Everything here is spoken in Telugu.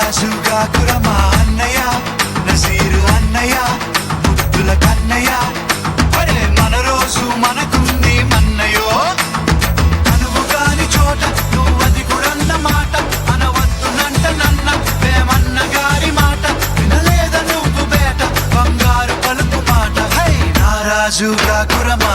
నారాజుగా కురమా అన్నయ్య నజీరు అన్నయ్య ముద్దుల కన్నయ్య అరే మన రోజు మనకుంది మన్నయో అనువు కాని చోట నువ్వది కురన్న మాట అనవద్దునంట నన్న వేమన్న గారి మాట వినలేద నువ్వు బేట బంగారు పలుకు మాట హై నారాజుగా కురమా